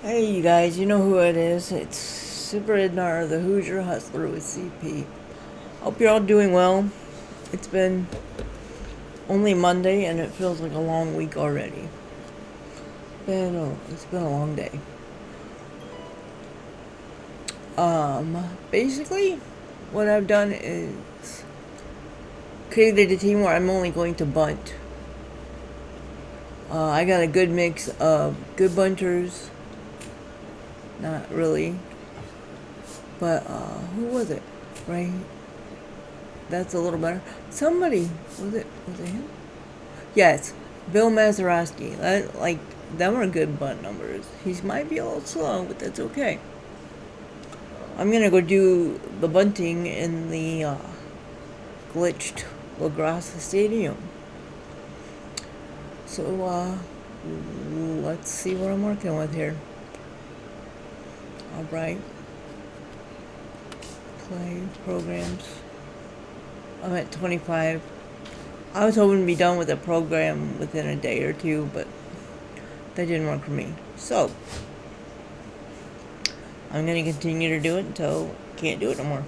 Hey, you guys, you know who it is. It's Super Idnar, the Hoosier Hustler with CP. Hope you're all doing well. It's been only Monday and it feels like a long week already. It's been a long day. Basically, what I've done is created a team where I'm only going to bunt. I got a good mix of good bunters. Not really. But, who was it? Right? That's a little better. Somebody, was it him? Yes, Bill Mazeroski. Them are good bunt numbers. He might be a little slow, but that's okay. I'm gonna go do the bunting in the glitched Lagrasa Stadium. So, let's see what I'm working with here. Alright. Play programs. I'm at 25. I was hoping to be done with the program within a day or two, but that didn't work for me. So, I'm going to continue to do it until I can't do it no more.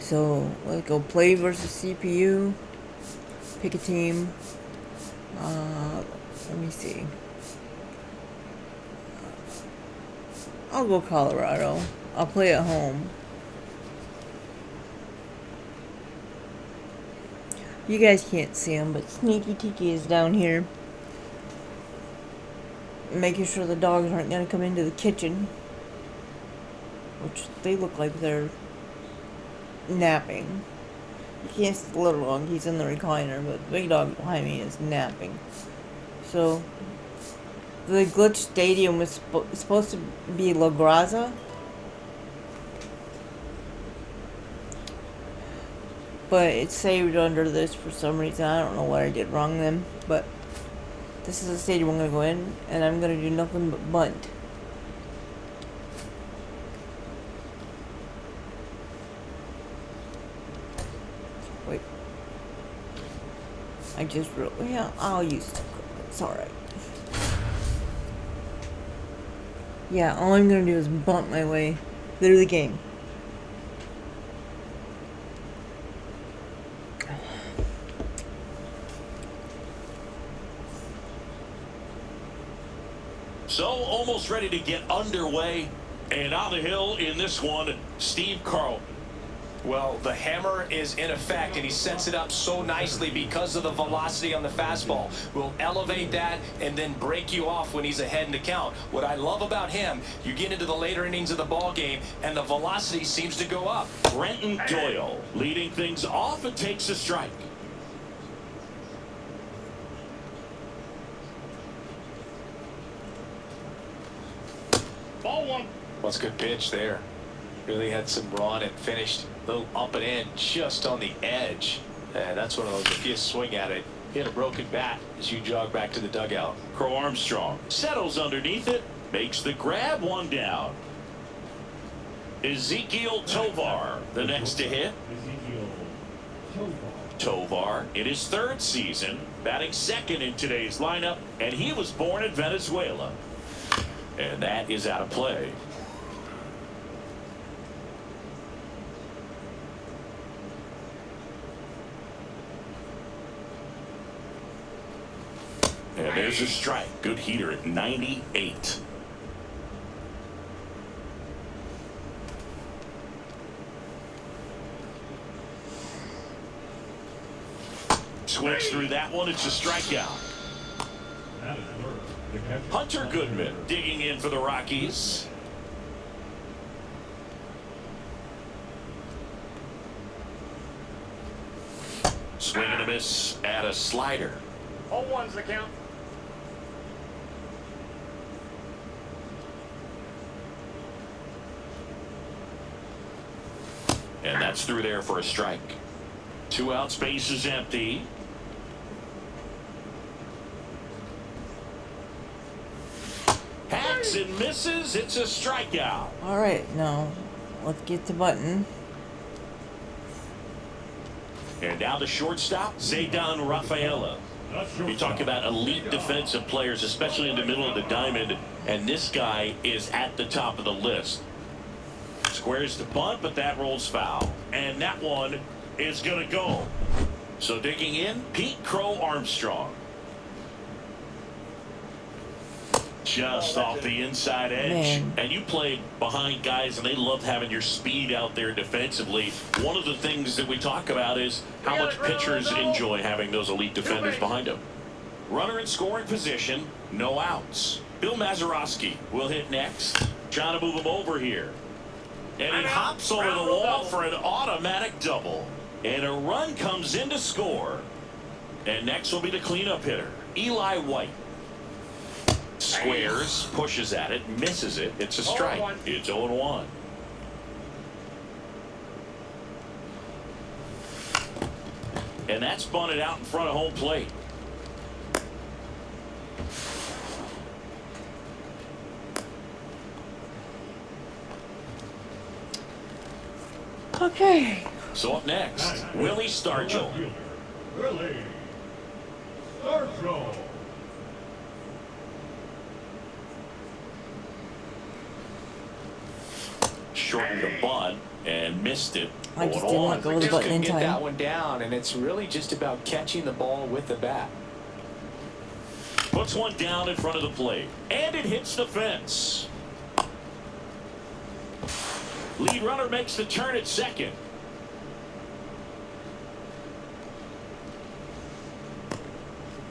So, let's go play versus CPU. Pick a team. Let me see. I'll go Colorado. I'll play at home. You guys can't see him, but Sneaky Tiki is down here. Making sure the dogs aren't going to come into the kitchen. Which they look like they're napping. You can't see the little dog, he's in the recliner, but the big dog behind me is napping. So, the glitch stadium was supposed to be Lagrasa. But it's saved under this for some reason. I don't know what I did wrong then. But this is the stadium I'm going to go in. And I'm going to do nothing but bunt. Wait. I just wrote... Yeah, I'll use it. It's alright. Yeah, all I'm going to do is bunt my way through the game. So, almost ready to get underway. And on the hill in this one, Steve Carlton. Well, the hammer is in effect, and he sets it up so nicely because of the velocity on the fastball. Will elevate that and then break you off when he's ahead in the count. What I love about him, you get into the later innings of the ball game, and the velocity seems to go up. Brenton Doyle leading things off and takes a strike. Ball one. Well, it's a good pitch there. Really had some run and finished a little up and in just on the edge. And that's one of those, if you swing at it, hit a broken bat as you jog back to the dugout. Crow Armstrong settles underneath it, makes the grab, one down. Ezekiel Tovar, the next to hit. Tovar in his third season, batting second in today's lineup, and he was born in Venezuela. And that is out of play. And there's a strike. Good heater at 98. Swings through that one. It's a strikeout. Hunter Goodman digging in for the Rockies. Swing and a miss at a slider. 0-1's the count. And that's through there for a strike. 2 out, space is empty. Hacks and misses. It's a strikeout. Alright, now let's get the button. And now the shortstop, Zaydan Rafaela. You talk about elite defensive players, especially in the middle of the diamond, and this guy is at the top of the list. Squares to bunt, but that rolls foul. And that one is going to go. So digging in, Pete Crow Armstrong. Just off the inside edge. Man. And you played behind guys, and they love having your speed out there defensively. One of the things that we talk about is how much pitchers enjoy having those elite defenders behind them. Runner in scoring position, no outs. Bill Mazeroski will hit next. Trying to move him over here. And he hops over the wall for an automatic double. And a run comes in to score. And next will be the cleanup hitter, Eli White. Squares, pushes at it, misses it. It's a strike. It's 0-1. And that's bunted out in front of home plate. Okay. So up next, Willie Stargell. Willie Stargell. Shortened the bunt and missed it. I just didn't let go of the Just button in couldn't get that time. one down, and it's really just about catching the ball with the bat. Puts one down in front of the plate. And it hits the fence. Lead runner makes the turn at second.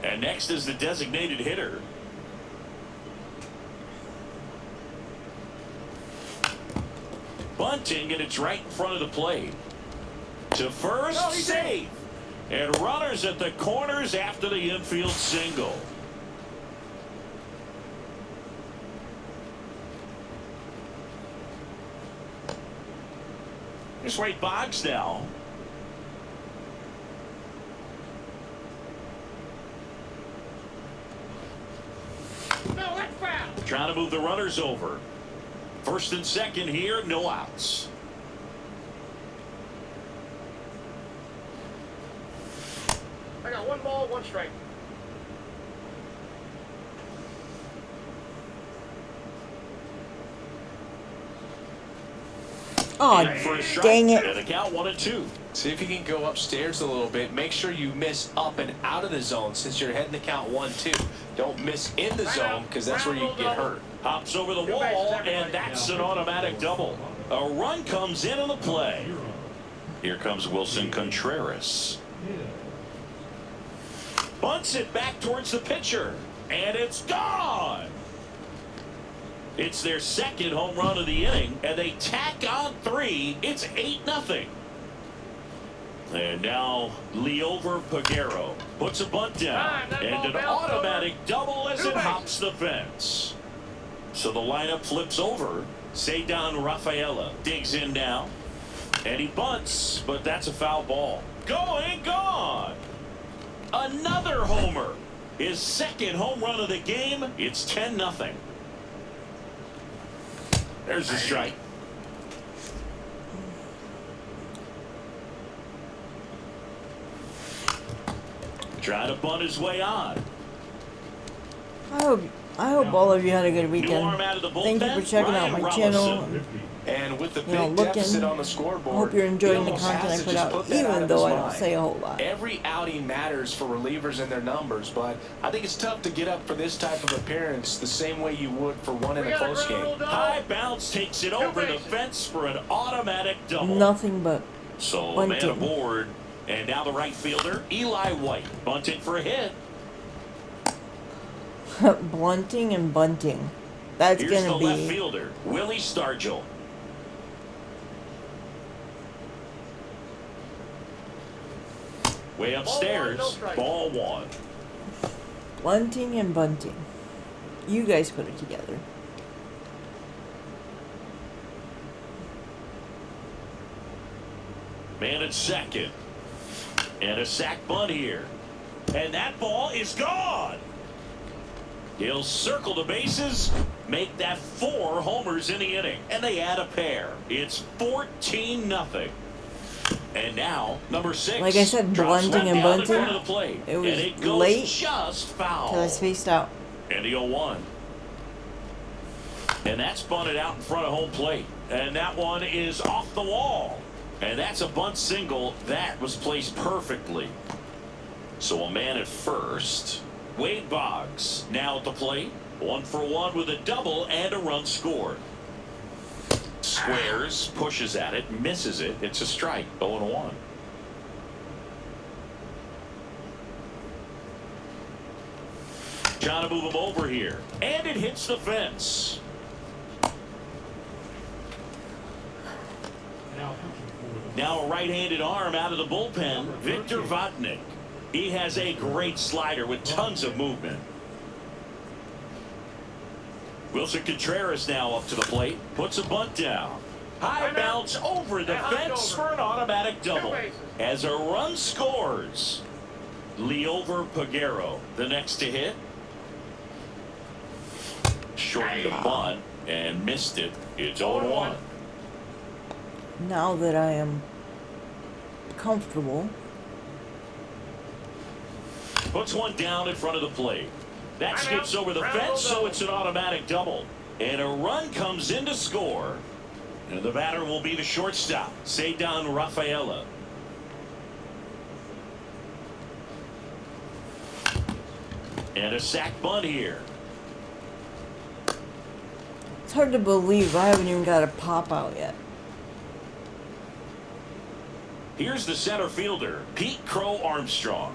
And next is the designated hitter. Bunting, and it's right in front of the plate. To first, safe. And runners at the corners after the infield single. Here's Wade Boggs now. No, that's foul. Trying to move the runners over. First and second here, no outs. I got 1 ball, 1 strike. Oh, For a strike, dang it. and the count 1-2. See if you can go upstairs a little bit. Make sure you miss up and out of the zone since you're heading the count 1-2. Don't miss in the zone because that's where you get hurt. Hops over the wall, and that's an automatic double. A run comes in on the play. Here comes Wilson Contreras. Bunts it back towards the pitcher, and it's gone. It's their second home run of the inning, and they tack on 3. It's 8-0. And now Leover Peguero puts a bunt down, and an automatic double as it hops the fence. So the lineup flips over. Cedar Rafaela digs in now, and he bunts, but that's a foul ball. Going, gone. Another homer. His second home run of the game. It's 10-0. There's the strike. Trying to bunt his way on. I hope all of you had a good New weekend. arm out of the Thank you bullpen, for checking out Ryan my channel. Robinson. And with the You know, big looking. deficit on the I scoreboard, hope you're enjoying the he almost content I has to put just out, put that out even of though his I don't mind. say a whole lot. Every outing matters for relievers and their numbers, but I think it's tough to get up for this type of appearance the same way you would for one in a close game. High bounce takes it over the fence for an automatic double. Nothing but So bunting. man aboard, and now the right fielder Eli White bunting for a hit. blunting and bunting. That's Here's the gonna left be fielder Willie Stargell. Way upstairs, ball 1. blunting and bunting. You guys put it together. Man at second. And a sac bunt here. And that ball is gone. He'll circle the bases, make that 4 homers in the inning, and they add a pair. It's 14-0. And now, number 6. Like I said, drops blunting one and down in bunting, front of the plate, it was and it goes late just foul. till I spaced out. And the 0-1. And that's bunted out in front of home plate. And that one is off the wall. And that's a bunt single. That was placed perfectly. So a man at first. Wade Boggs now at the plate. 1 for 1 with a double and a run scored. Squares, pushes at it, misses it. It's a strike. 0-1. Trying to move him over here. And it hits the fence. Now a right-handed arm out of the bullpen, Victor Vodnik. He has a great slider with tons of movement. Wilson Contreras now up to the plate, puts a bunt down. High bounce over the fence for an automatic double. As a run scores. Leover Peguero, the next to hit. Shortened the bunt and missed it. It's 0-1. Now that I am comfortable. Puts one down in front of the plate. That skips over the fence, so it's an automatic double. And a run comes in to score. And the batter will be the shortstop, Cedar Rafaela. And a sac bunt here. It's hard to believe I haven't even got a pop out yet. Here's the center fielder, Pete Crow Armstrong.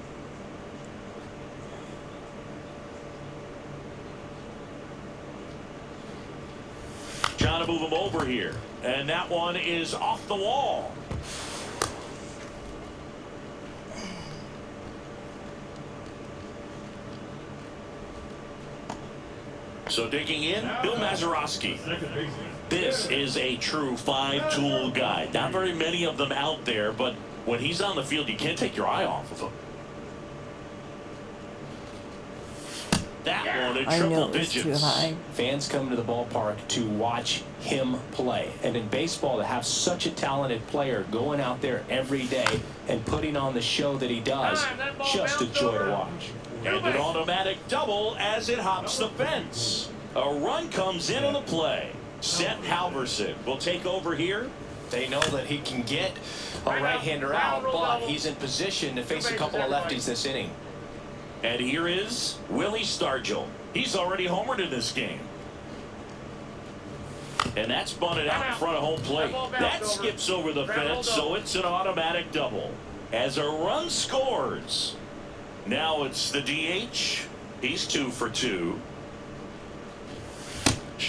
Trying to move him over here. And that one is off the wall. So digging in, Bill Mazeroski. This is a true five-tool guy. Not very many of them out there, but when he's on the field, you can't take your eye off of him. That one in triple digits. Too high. Fans come to the ballpark to watch him play. And in baseball, to have such a talented player going out there every day and putting on the show that he does, just a joy to watch. And an automatic double as it hops the fence. A run comes in on the play. Seth Halverson will take over here. They know that he can get a right-hander out, but he's in position to face a couple of lefties this inning. And here is Willie Stargell. He's already homered in this game. And that's bunted out in front of home plate. That skips over the fence, so it's an automatic double. As a run scores. Now it's the DH. He's 2 for 2.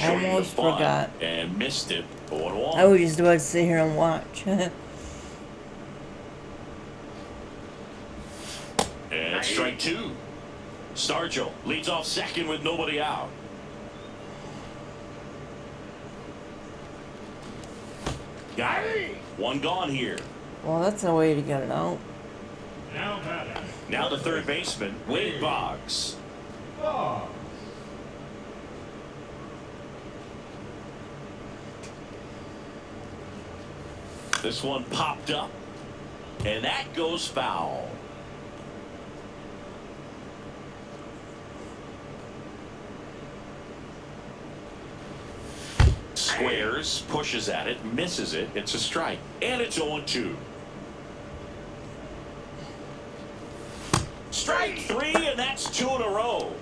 Almost forgot. And missed it. 0-1. I was just about to sit here and watch. And strike 2. Stargell leads off second with nobody out. Got it. One gone here. Well, that's no way to get it out. Now the third baseman, Wade Boggs. This one popped up, and that goes foul. Squares, pushes at it, misses it. It's a strike, and it's 0-2. Strike 3, and that's 2 in a row.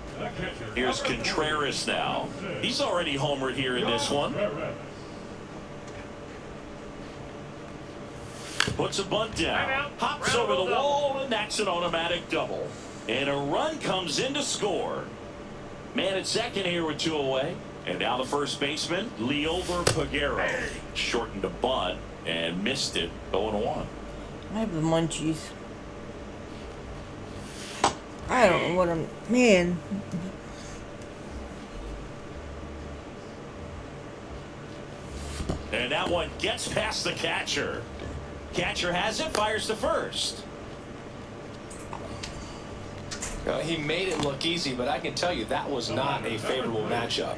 Here's Contreras now. He's already homered here in this one. Puts a bunt down, hops over the wall, and that's an automatic double. And a run comes in to score. Man at second here with 2 away. And now the first baseman, Leover Peguero. Shortened a bunt and missed it. 0-1. I have the munchies. I don't know what I'm... Man. And that one gets past the catcher. Catcher has it, fires to first. He made it look easy, but I can tell you that was not a favorable matchup.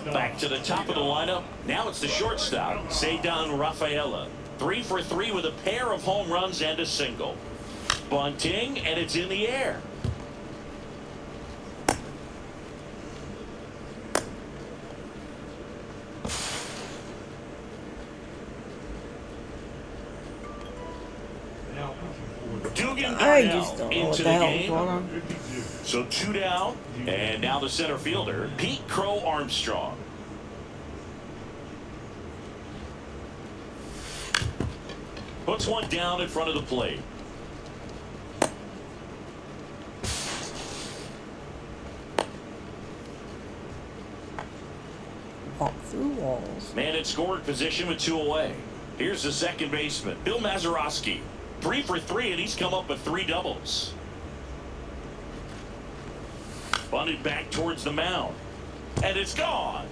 Back to the top of the lineup. Now it's the shortstop, Cedar Rafaela. 3 for 3 with a pair of home runs and a single. Bunting, and it's in the air. I just don't know what the hell is going on. So 2 down, and now the center fielder, Pete Crow Armstrong. Puts one down in front of the plate. Walk through walls. Man in scoring position with 2 away. Here's the second baseman, Bill Mazeroski. 3 for 3, and he's come up with 3 doubles. Bunted back towards the mound, and it's gone.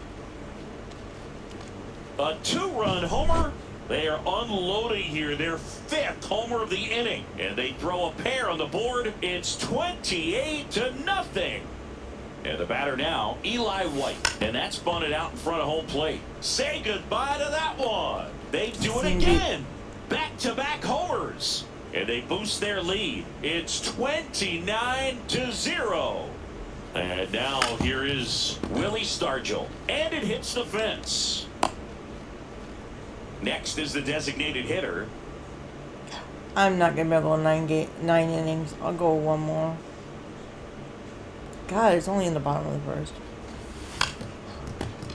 A 2-run homer. They are unloading here, their 5th homer of the inning, and they throw a pair on the board. It's 28-0. And the batter now, Eli White, and that's bunted out in front of home plate. Say goodbye to that one. They do it again. Back-to-back homers, and they boost their lead. It's 29-0. And now here is Willie Stargell, and it hits the fence. Next is the designated hitter. I'm not gonna be able to go 9 innings. I'll go one more. God, it's only in the bottom of the first.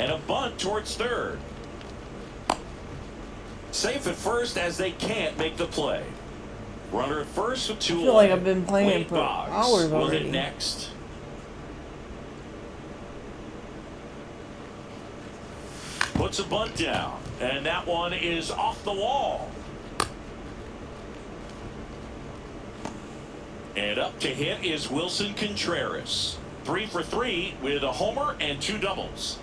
And a bunt towards third. Safe at first as they can't make the play. Runner at first with 2 away. I feel like I've been playing Wade for Boggs hours will already. hit next. Puts a bunt down, and that one is off the wall. And up to hit is Wilson Contreras. 3 for 3 with a homer and 2 doubles.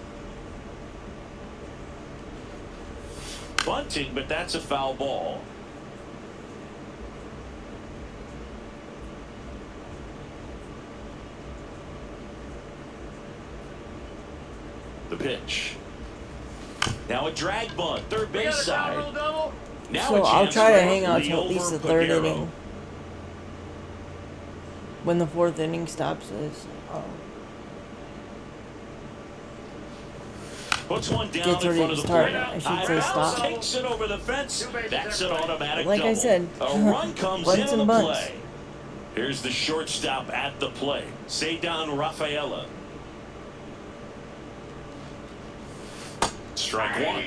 Bunting, but that's a foul ball. The pitch. Now a drag bunt, third We got base a side. double. Now So a I'll chance try to for hang on the till at least the over 3rd Pagero. inning. When the 4th inning stops is Puts one down gets in ready front to of the start. plate. I should High say bounce, stop. takes it over the fence. That's an automatic Like I double. said, A run comes bunts into and the bunts. play. Here's the shortstop at the plate, Cedar Rafaela. Strike 1.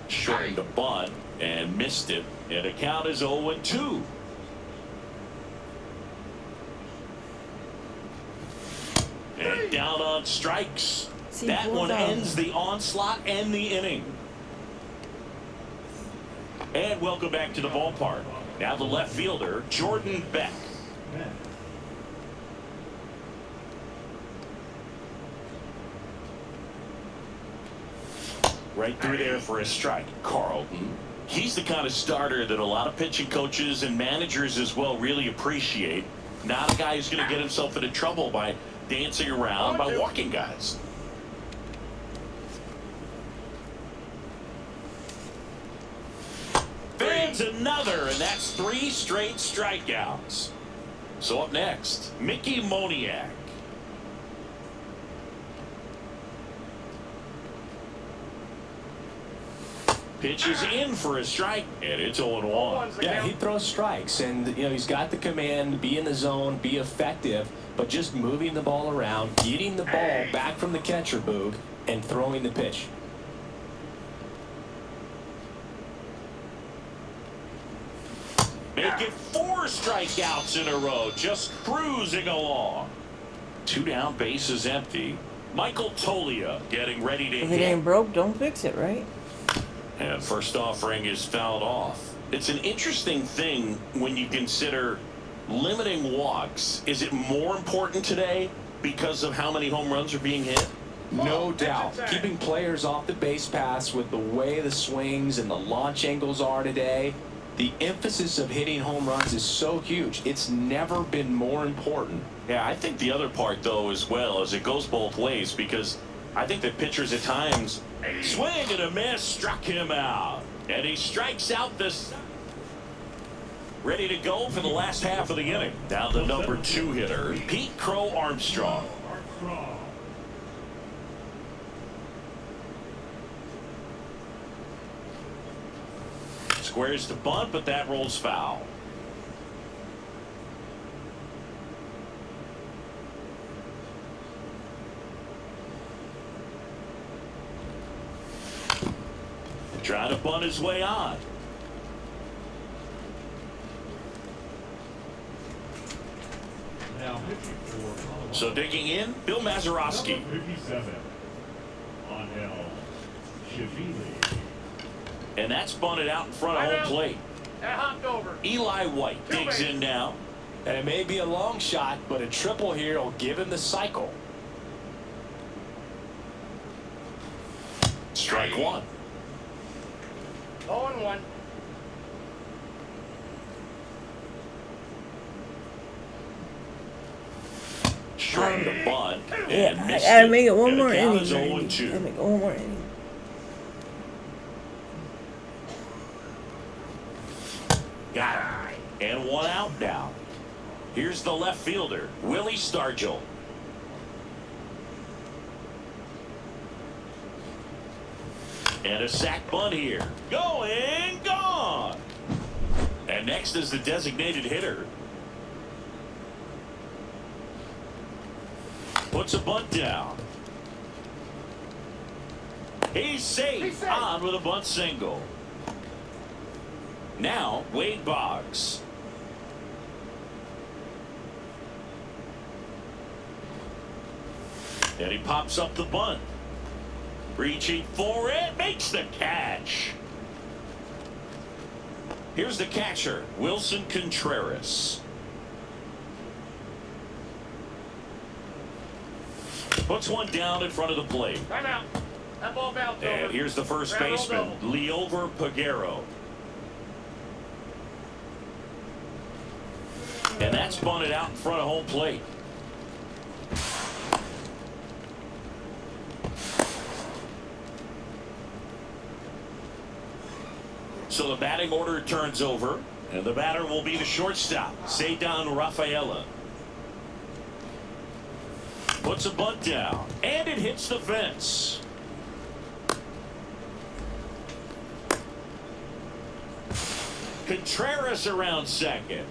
Short to bunt and missed it. And the count is 0-2. And down on strikes. See, That pull one down. ends the onslaught and the inning. And welcome back to the ballpark. Now the left fielder, Jordan Beck. Right through there for a strike. Carlton. He's the kind of starter that a lot of pitching coaches and managers as well really appreciate. Not a guy who's going to get himself into trouble by dancing around, by walking guys. Fans another, and that's 3 straight strikeouts. So up next, Mickey Moniak. Pitches in for a strike, and it's 0-1. Yeah, he throws strikes, and he's got the command, be in the zone, be effective, but just moving the ball around, getting the ball back from the catcher, Boog, and throwing the pitch. Make it 4 strikeouts in a row, just cruising along. 2 down, base is empty. Michael Tolia getting ready to If it hit. ain't broke, don't fix it, right? And first offering is fouled off. It's an interesting thing when you consider limiting walks. Is it more important today because of how many home runs are being hit? No doubt. Keeping players off the base paths with the way the swings and the launch angles are today, The emphasis of hitting home runs is so huge. It's never been more important. Yeah, I think the other part, though, as well, is it goes both ways, because I think that pitchers at times swing and a miss, struck him out. And he strikes out this. Ready to go for the last half of the inning. Now the number 2 hitter, Pete Crow Armstrong. Squares to bunt, but that rolls foul. Trying to bunt his way on. Now pitching for Colorado. So digging in, Bill Mazeroski. Number 57. On L. Shivili. And that's bunted out in front of home plate. That hopped over. Eli White digs in now. And it may be a long shot, but a triple here will give him the cycle. Strike one. 0-1. Trying to bunt. Yeah, And I missed gotta it. make it one And more the count inning. is Randy. 0-2. Gotta make it one more inning. Got it. And one out now. Here's the left fielder, Willie Stargell. And a sac bunt here. Going, gone. And next is the designated hitter. Puts a bunt down. He's safe. On with a bunt single. Now, Wade Boggs. And he pops up the bunt. Reaching for it, makes the catch. Here's the catcher, Wilson Contreras. Puts one down in front of the plate. Time out. That ball bounced over. And here's the first baseman, Leover Peguero. And that's bunted out in front of home plate. So the batting order turns over, and the batter will be the shortstop, Ceddanne Rafaela. Puts a bunt down, and it hits the fence. Contreras around second.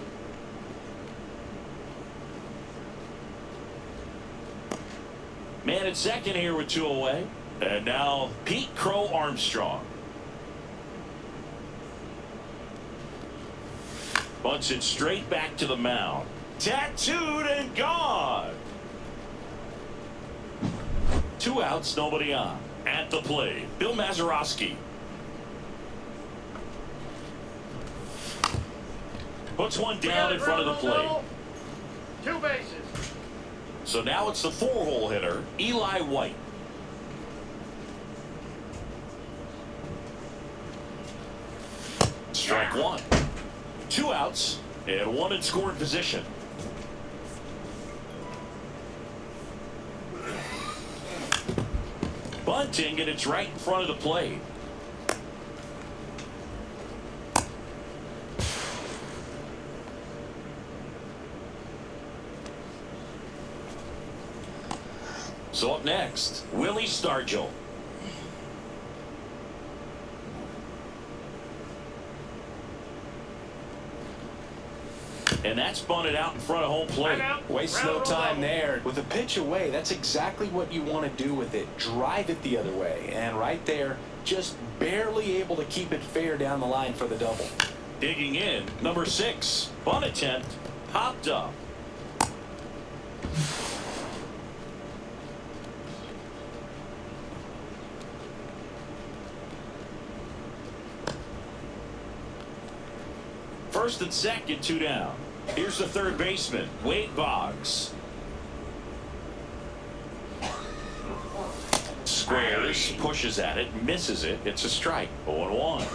Man at second here with 2 away. And now Pete Crow Armstrong. Bunts it straight back to the mound. Tattooed and gone. 2 outs, nobody on. At the plate, Bill Mazeroski. Puts one down in front of the plate. 2 bases. So now it's the 4-hole hitter, Eli White. Strike one. 2 outs and 1 in scoring position. Bunting, and it's right in front of the plate. So up next, Willie Stargell. And that's bunted out in front of home plate. Waste no time there. With a pitch away, that's exactly what you want to do with it. Drive it the other way. And right there, just barely able to keep it fair down the line for the double. Digging in, number 6, bunt attempt, popped up. First and second, 2 down. Here's the third baseman, Wade Boggs. Squares, pushes at it, misses it. It's a strike. 0-1.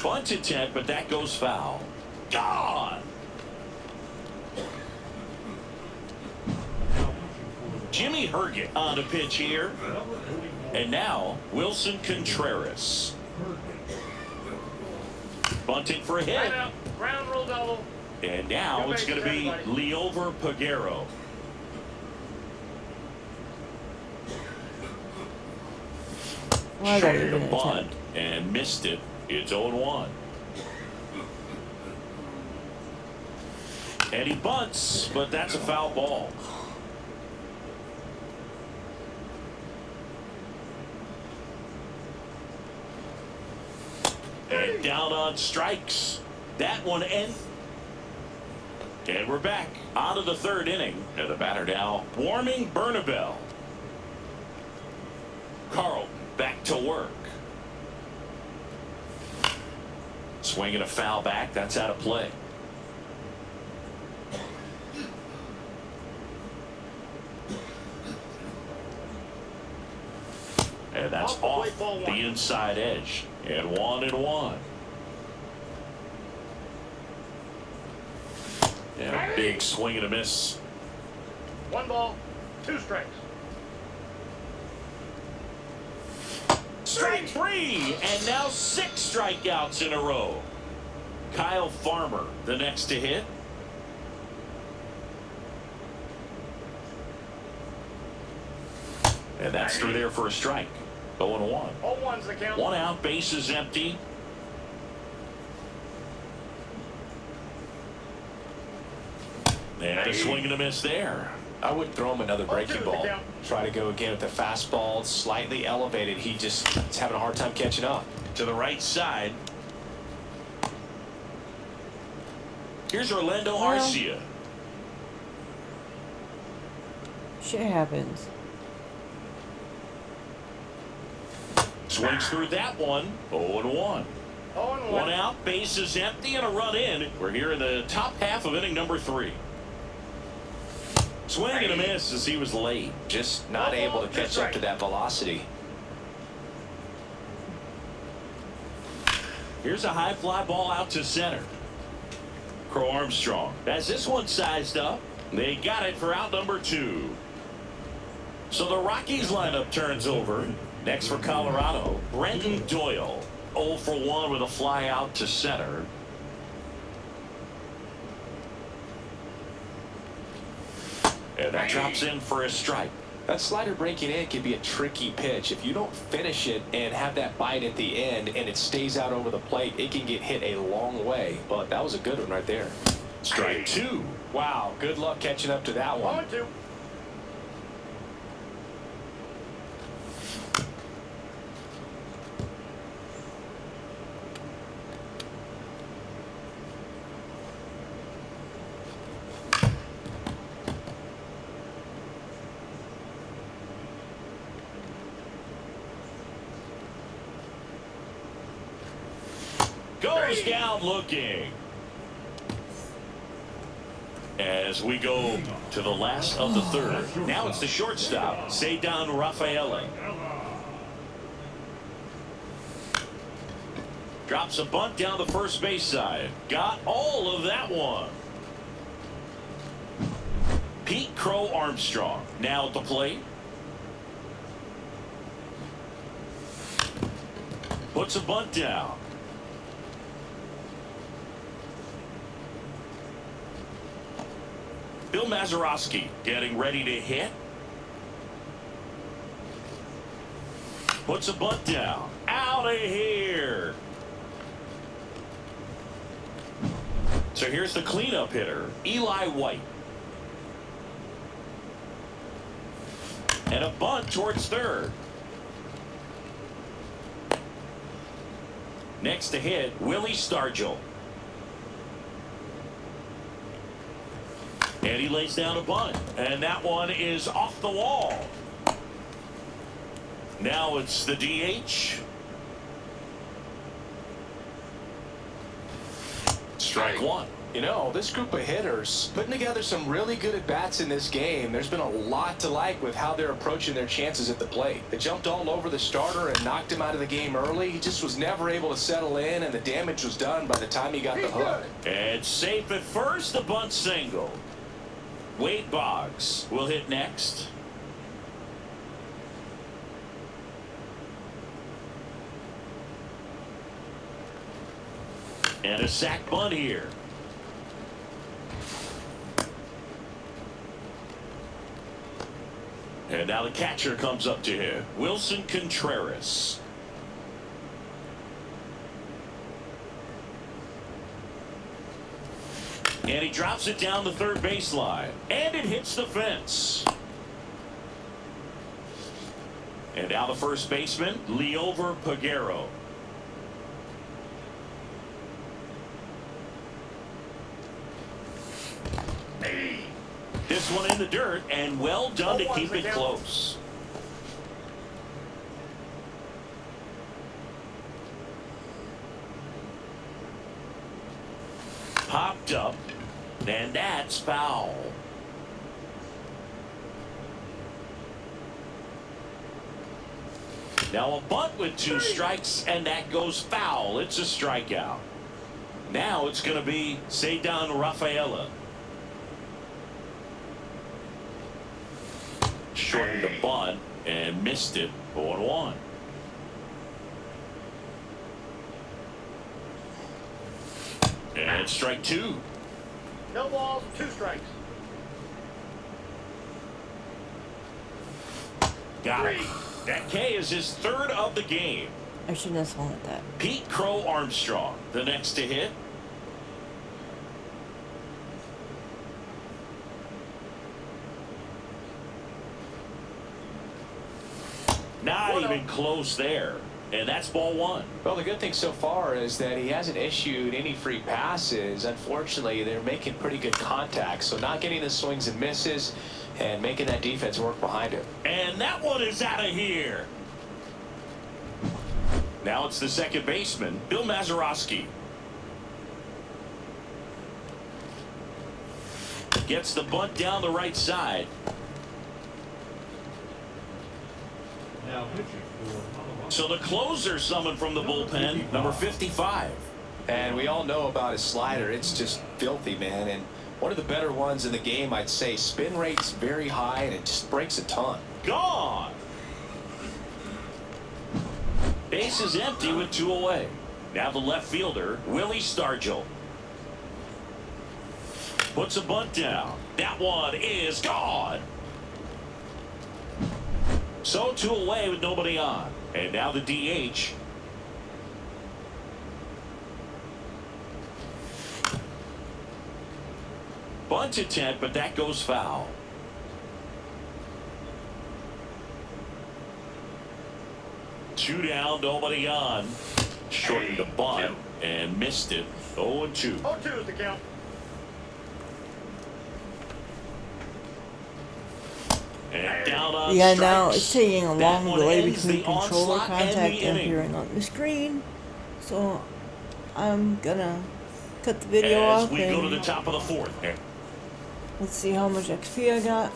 Bunt attempt, but that goes foul. Gone. Jimmy Herget on the pitch here. And now Wilson Contreras. Bunting for a hit. Right out. Ground rule double. And now it's going to be Leover Peguero. Why did I Tried even to bunt attempt? and missed it. It's 0-1. And he bunts, but that's a foul ball. And down on strikes. That one ends. And we're back out of the third inning. And the batter now warming Bernabel. Carl back to work. Swinging a foul back. That's out of play. And that's off the inside edge. And 1-1. And a big swing and a miss. 1 ball, 2 strikes. Strike 3, and now 6 strikeouts in a row. Kyle Farmer, the next to hit. And that's through there for a strike. 0-1. 0-1's the count. 1 out, bases empty. And a swing and a miss there. I wouldn't throw him another breaking 0-2 ball. the count. Try to go again with the fastball, slightly elevated. He's having a hard time catching up. To the right side. Here's Orlando Arcia. Shit happens. Swings through that one. 0-1. 0-1. 1 out, bases empty, and a run in. We're here in the top half of inning number 3. Swing and a miss as he was late. Just not able to catch up to that velocity. Here's a high fly ball out to center. Crow Armstrong has this one sized up. They got it for out number 2. So the Rockies lineup turns over. Next for Colorado, Brenton Doyle. 0 for 1 with a fly out to center. And that drops in for a strike. That slider breaking in can be a tricky pitch. If you don't finish it and have that bite at the end and it stays out over the plate, it can get hit a long way. But that was a good one right there. Strike 2. Wow, good luck catching up to that one. 1-2. Goes down looking. As we go to the last of the third. Now it's the shortstop, Cedar Rafaela. Drops a bunt down the first base side. Got all of that one. Pete Crow Armstrong now at the plate. Puts a bunt down. Bill Mazeroski getting ready to hit. Puts a bunt down. Out of here. So here's the cleanup hitter, Eli White. And a bunt towards third. Next to hit, Willie Stargell. And he lays down a bunt. And that one is off the wall. Now it's the DH. Strike 1. You know, this group of hitters putting together some really good at-bats in this game. There's been a lot to like with how they're approaching their chances at the plate. They jumped all over the starter and knocked him out of the game early. He just was never able to settle in, and the damage was done by the time he got the hook. And safe at first, the bunt single. Wade Boggs will hit next. And a sac bunt here. And now the catcher comes up to him, Wilson Contreras. And he drops it down the third baseline. And it hits the fence. And now the first baseman, Liover Peguero. This one in the dirt, and well done to keep it close. Popped up, and that's foul. Now a bunt with 2 strikes, and that goes foul. It's a strikeout. Now it's going to be Ceddanne Rafaela. Shortened the bunt and missed it. 0-1. And strike 2. No balls, 2 strikes. Got it. That K is his 3rd of the game. I shouldn't have swung at that. Pete Crow Armstrong, the next to hit. Not even close there. And that's ball 1. Well, the good thing so far is that he hasn't issued any free passes. Unfortunately, they're making pretty good contact. So not getting the swings and misses and making that defense work behind him. And that one is out of here. Now it's the second baseman, Bill Mazeroski. Gets the bunt down the right side. Now pitching for Colorado. So the closer summoned from the bullpen, number 55. And we all know about his slider. It's just filthy, man. And one of the better ones in the game, I'd say. Spin rate's very high, and it just breaks a ton. Gone. Base is empty with 2 away. Now the left fielder, Willie Stargell. Puts a bunt down. That one is gone. So 2 away with nobody on. And now the DH. Bunt attempt, but that goes foul. Two down, nobody on. Shortened the bunt and missed it. 0-2. 0-2 is the count. And down on Yeah, strikes. now it's taking a long That one delay ends between the controller onslaught and contact the and inning. appearing on the screen. So I'm gonna cut the video As off we go to the and top of the 4th. let's see how much XP I got.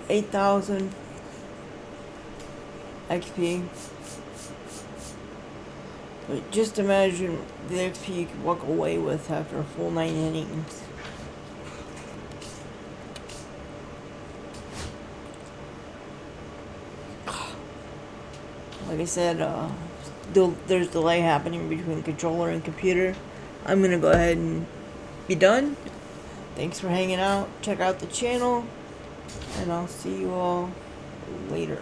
$8,000 XP. But just imagine the XP you could walk away with after a full 9 innings. Like I said, there's delay happening between controller and computer. I'm gonna go ahead and be done. Thanks for hanging out. Check out the channel. And I'll see you all later.